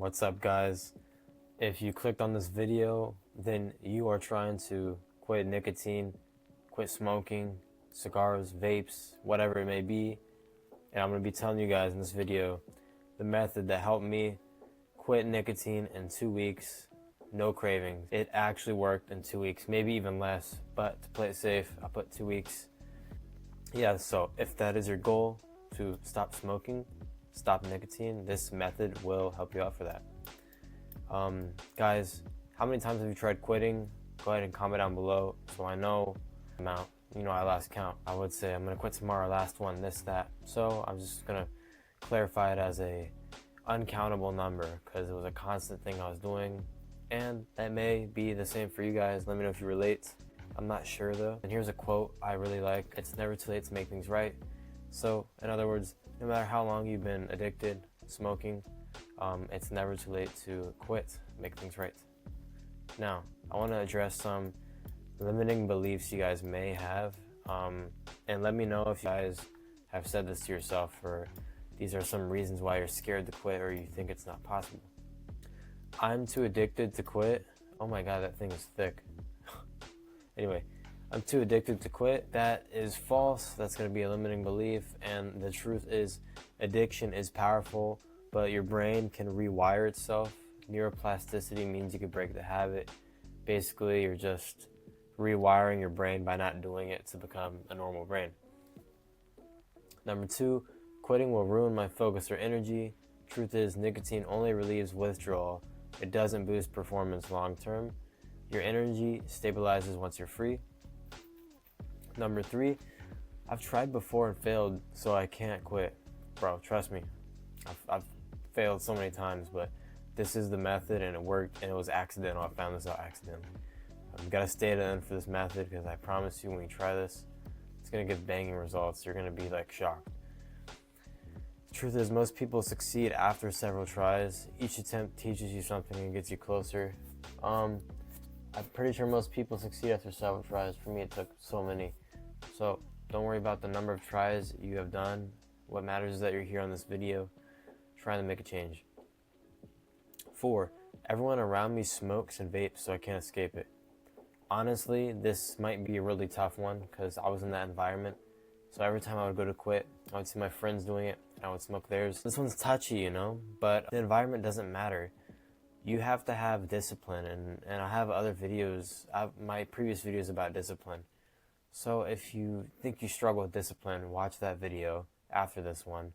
What's up, guys? If you clicked on this video, then you are trying to quit nicotine, quit smoking, cigars, vapes, whatever it may be. And I'm going to be telling you guys in this video the method that helped me quit nicotine in 2 weeks, no cravings. It actually worked in 2 weeks, maybe even less, but to play it safe, I put 2 weeks. Yeah, so if that is your goal, to stop smoking, stop nicotine, this method will help you out for that. Guys, how many times have you tried quitting? Go ahead and comment down below so I know the amount. I lost count. I would say I'm gonna quit tomorrow, last one, this, that. So I'm just gonna clarify it as a uncountable number because it was a constant thing I was doing, and that may be the same for you guys. Let me know if you relate. I'm not sure though. And here's a quote I really like: "It's never too late to make things right." So in other words, no matter how long you've been addicted, smoking, it's never too late to quit, make things right. Now, I want to address some limiting beliefs you guys may have, and let me know if you guys have said this to yourself, or these are some reasons why you're scared to quit or you think it's not possible. I'm too addicted to quit. Oh my god, that thing is thick. Anyway, I'm too addicted to quit. That is false. That's going to be a limiting belief, and the truth is addiction is powerful, but your brain can rewire itself. Neuroplasticity means you can break the habit. Basically, you're just rewiring your brain by not doing it to become a normal brain. Number 2, quitting will ruin my focus or energy. Truth is, nicotine only relieves withdrawal. It doesn't boost performance long term. Your energy stabilizes once you're free. Number 3, I've tried before and failed, so I can't quit. Bro, trust me, I've failed so many times, but this is the method and it worked, and it was accidental. I found this out accidentally. You gotta stay to the end for this method, because I promise you when you try this, it's gonna give banging results. You're gonna be like shocked. The truth is, most people succeed after several tries. Each attempt teaches you something and gets you closer. I'm pretty sure most people succeed after several tries. For me, it took so many. So don't worry about the number of tries you have done. What matters is that you're here on this video trying to make a change. 4, everyone around me smokes and vapes, so I can't escape it. Honestly, this might be a really tough one because I was in that environment. So every time I would go to quit, I would see my friends doing it and I would smoke theirs. This one's touchy, but the environment doesn't matter. You have to have discipline, and I have other videos, my previous videos about discipline. So if you think you struggle with discipline, watch that video after this one.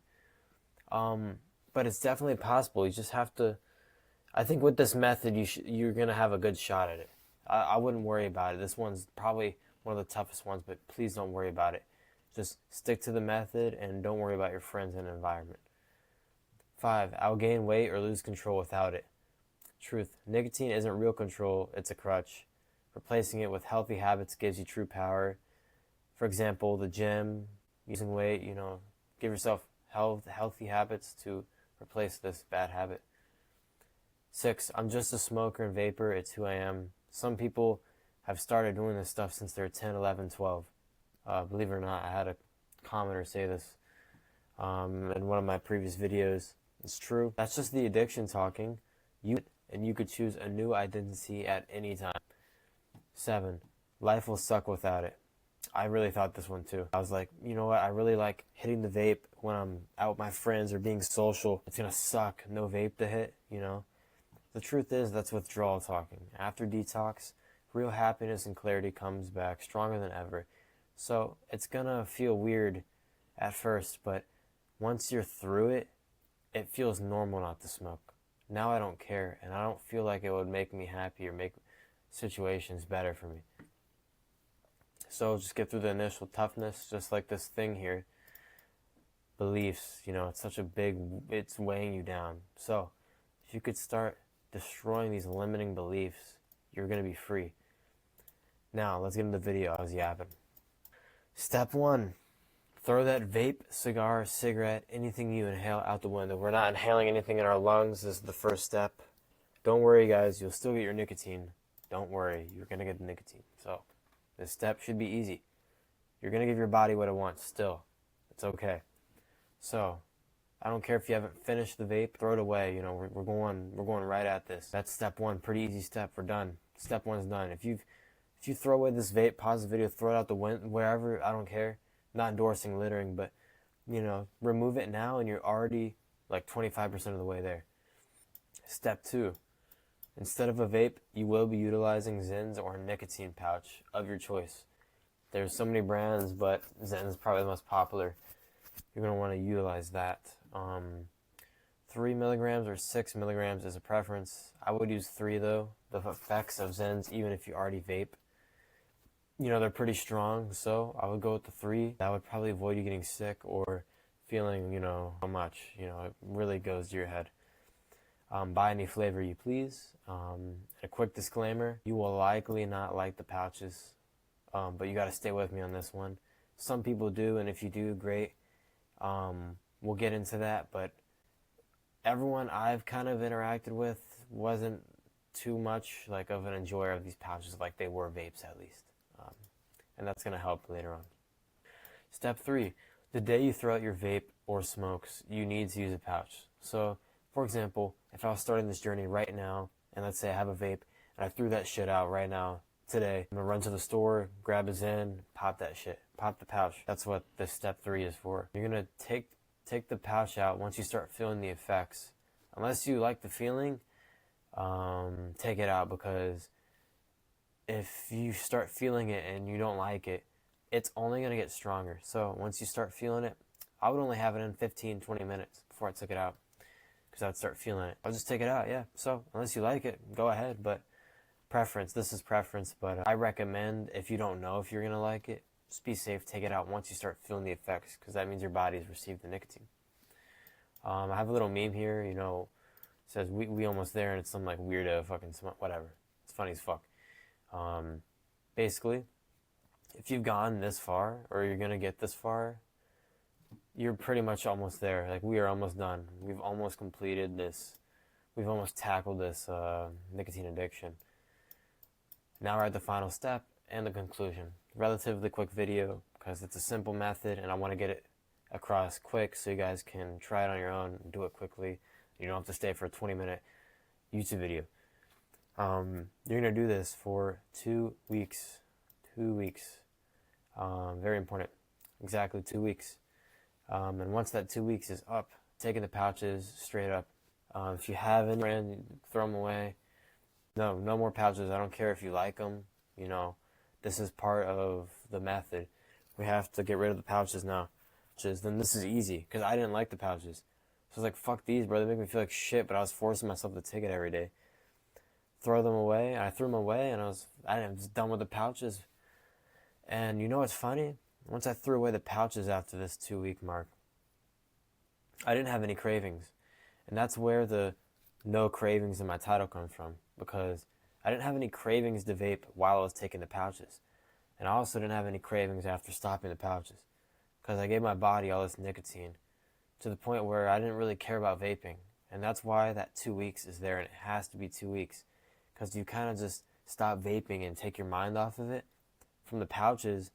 But it's definitely possible. You just have to, I think with this method, you're going to have a good shot at it. I wouldn't worry about it. This one's probably one of the toughest ones, but please don't worry about it. Just stick to the method and don't worry about your friends and environment. 5, I'll gain weight or lose control without it. Truth, nicotine isn't real control, it's a crutch. Replacing it with healthy habits gives you true power. For example, the gym, losing weight, give yourself healthy habits to replace this bad habit. 6, I'm just a smoker and vapor, it's who I am. Some people have started doing this stuff since they're 10, 11, 12. Believe it or not, I had a commenter say this in one of my previous videos. It's true. That's just the addiction talking. You could choose a new identity at any time. 7, life will suck without it. I really thought this one too. I was like, you know what? I really like hitting the vape when I'm out with my friends or being social. It's gonna suck. No vape to hit, The truth is, that's withdrawal talking. After detox, real happiness and clarity comes back stronger than ever. So it's gonna feel weird at first, but once you're through it, it feels normal not to smoke. Now I don't care, and I don't feel like it would make me happy or make situations better for me. So just get through the initial toughness, just like this thing here. Beliefs, it's such a it's weighing you down. So if you could start destroying these limiting beliefs, you're going to be free. Now, let's get into the video. I was yapping. Step 1, throw that vape, cigar, cigarette, anything you inhale out the window. We're not inhaling anything in our lungs. This is the first step. Don't worry, guys. You'll still get your nicotine. Don't worry. You're going to get the nicotine. So this step should be easy. You're going to give your body what it wants still. It's okay. So I don't care if you haven't finished the vape, throw it away. You know, we're going right at this. That's step one. Pretty easy step. We're done. Step one's done. If you throw away this vape, pause the video, throw it out the window, wherever, I don't care. Not endorsing littering, but you know, remove it now and you're already like 25% of the way there. Step two. Instead of a vape, you will be utilizing Zyns or a nicotine pouch of your choice. There's so many brands, but Zen is probably the most popular. You're going to want to utilize that. 3 milligrams or 6 milligrams is a preference. I would use 3 though. The effects of Zens, even if you already vape, you know, they're pretty strong. So I would go with the 3. That would probably avoid you getting sick or feeling, you know, how much, you know, it really goes to your head. Buy any flavor you please. A quick disclaimer, you will likely not like the pouches, but you got to stay with me on this one. Some people do, and if you do, great. We'll get into that, but everyone I've kind of interacted with wasn't too much like of an enjoyer of these pouches like they were vapes at least. And that's going to help later on. Step 3, the day you throw out your vape or smokes, you need to use a pouch. So, for example, if I was starting this journey right now, and let's say I have a vape, and I threw that shit out right now, today, I'm going to run to the store, grab a Zen, pop that shit, pop the pouch. That's what this step 3 is for. You're going to take the pouch out once you start feeling the effects. Unless you like the feeling, take it out, because if you start feeling it and you don't like it, it's only going to get stronger. So once you start feeling it, I would only have it in 15, 20 minutes before I took it out, because I would start feeling it. I'll just take it out, yeah. So unless you like it, go ahead, but preference, this is preference, but I recommend, if you don't know if you're going to like it, just be safe, take it out once you start feeling the effects, because that means your body's received the nicotine. I have a little meme here, you know, it says we almost there, and it's some like weirdo fucking whatever. It's funny as fuck. Basically, if you've gone this far, or you're going to get this far, you're pretty much almost there. Like, we are almost done. We've almost completed this. We've almost tackled this nicotine addiction. Now we're at the final step and the conclusion. Relatively quick video, because it's a simple method and I want to get it across quick so you guys can try it on your own and do it quickly. You don't have to stay for a 20-minute YouTube video. You're going to do this for 2 weeks. 2 weeks. Very important. Exactly 2 weeks. And once that 2 weeks is up, taking the pouches straight up. If you haven't, throw them away. No more pouches. I don't care if you like them. You know, this is part of the method. We have to get rid of the pouches now. Then this is easy, because I didn't like the pouches. So I was like, fuck these, bro. They make me feel like shit, but I was forcing myself to take it every day. Throw them away. And I threw them away, and I was done with the pouches. And you know what's funny? Once I threw away the pouches after this 2-week mark, I didn't have any cravings. And that's where the no cravings in my title comes from, because I didn't have any cravings to vape while I was taking the pouches. And I also didn't have any cravings after stopping the pouches, because I gave my body all this nicotine to the point where I didn't really care about vaping. And that's why that 2 weeks is there, and it has to be 2 weeks, because you kind of just stop vaping and take your mind off of it from the pouches.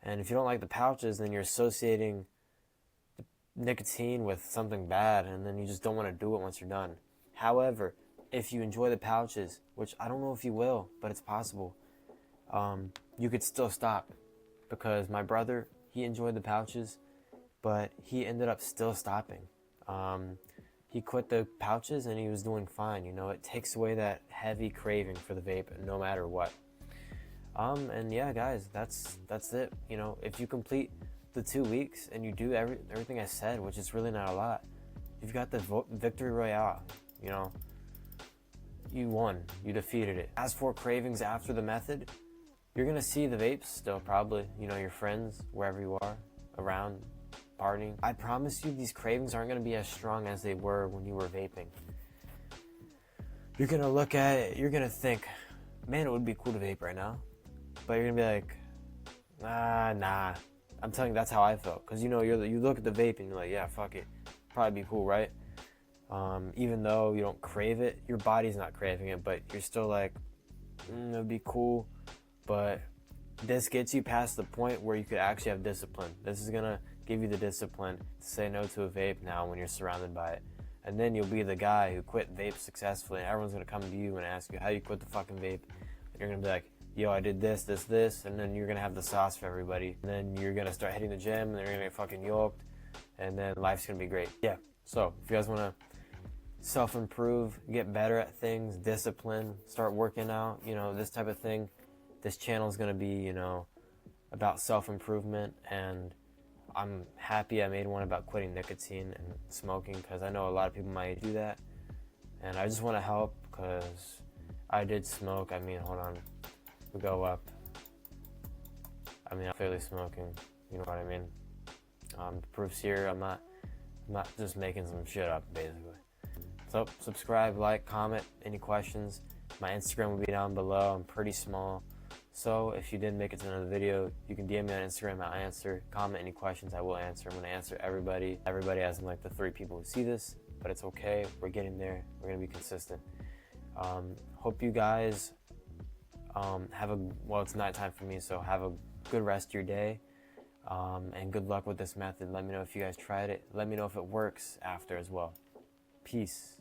And if you don't like the pouches, then you're associating the nicotine with something bad, and then you just don't want to do it once you're done. However, if you enjoy the pouches, which I don't know if you will, but it's possible, you could still stop. Because my brother, he enjoyed the pouches, but he ended up still stopping. He quit the pouches and he was doing fine. You know, it takes away that heavy craving for the vape no matter what. And yeah, guys, that's it. You know, if you complete the 2 weeks and you do everything I said, which is really not a lot, you've got the victory royale. You know, you won. You defeated it. As for cravings after the method, you're gonna see the vapes still, probably. You know, your friends, wherever you are, around, partying. I promise you, these cravings aren't gonna be as strong as they were when you were vaping. You're gonna look at it, you're gonna think, man, it would be cool to vape right now. But you're gonna be like, nah. I'm telling you, that's how I felt. Cause you know, you look at the vape and you're like, yeah, fuck it, probably be cool, right? Even though you don't crave it, your body's not craving it, but you're still like, it would be cool. But this gets you past the point where you could actually have discipline. This is gonna give you the discipline to say no to a vape now when you're surrounded by it. And then you'll be the guy who quit vape successfully, and everyone's gonna come to you and ask you how you quit the fucking vape. And you're gonna be like, yo, I did this, and then you're gonna have the sauce for everybody. And then you're gonna start hitting the gym, and they're gonna get fucking yoked, and then life's gonna be great. Yeah, so if you guys wanna self-improve, get better at things, discipline, start working out, this type of thing, this channel is gonna be, about self-improvement, and I'm happy I made one about quitting nicotine and smoking, because I know a lot of people might do that, and I just want to help, because I did smoke. I mean, hold on, we go up. I mean, I'm fairly smoking, you know what I mean? The proof's here. I'm not just making some shit up, basically. So subscribe, like, comment, any questions. My Instagram will be down below. I'm pretty small. So if you didn't make it to another video, you can DM me on Instagram. I'll answer. Comment any questions, I will answer. I'm going to answer everybody. Everybody as in like the 3 people who see this, but it's okay. We're getting there. We're going to be consistent. Hope you guys well, it's nighttime for me, so have a good rest of your day. And good luck with this method. Let me know if you guys tried it. Let me know if it works after as well. Peace.